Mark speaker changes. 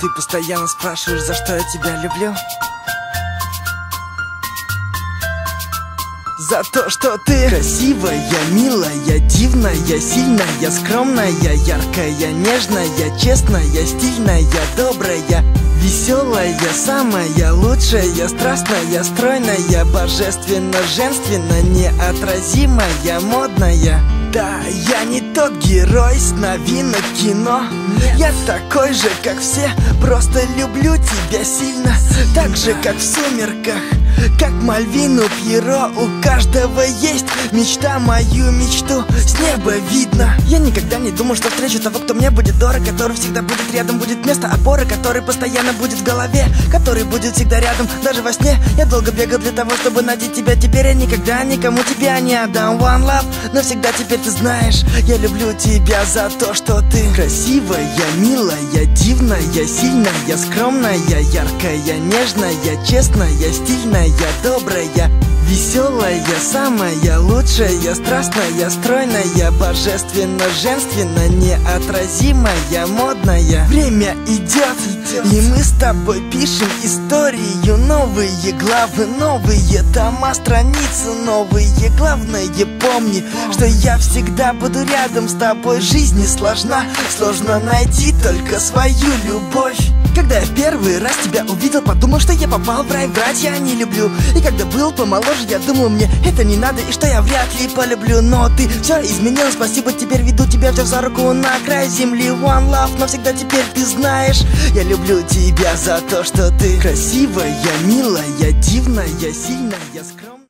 Speaker 1: ты постоянно спрашиваешь, за что я тебя люблю. За то, что ты красивая, милая, дивная, сильная, скромная, яркая, нежная, честная, стильная, добрая, веселая, самая лучшая, страстная, стройная, божественно, женственно, неотразимая, модная. Да, я не тот герой с новинок кино. Я такой же, как все, просто люблю тебя сильно. Так же, как в «Сумерках», как Мальвину, Пьеро. У каждого есть мечта, мою мечту с неба видно. Я никогда не думал, что встречу того, кто мне будет дорог, который всегда будет рядом, будет место опоры, который постоянно будет в голове, который будет всегда рядом, даже во сне. Я долго бегал для того, чтобы найти тебя. Теперь я никогда никому тебя не отдам. One love, навсегда теперь ты знаешь, я люблю тебя за то, что ты красивая, милая, дивная, сильная, скромная, яркая, нежная, честная, стильная, добрая, веселая, самая лучшая, страстная, стройная, божественно, женственно, неотразимая, модная. Время идет, и мы с тобой пишем историю. Новые главы, новые тома, страницы новые. Главное, помни, что я всегда буду рядом с тобой. Жизнь не сложна, сложно найти только свою любовь. Когда я в первый раз тебя увидел, подумал, что я попал в рай, врать я не люблю. И когда был помоложе, я думал, мне это не надо, и что я вряд ли полюблю. Но ты все изменил, спасибо, теперь веду тебя, взяв за руку на край земли. One love, навсегда теперь ты знаешь, я люблю тебя за то, что ты красивая, милая, дивная, сильная, скромная.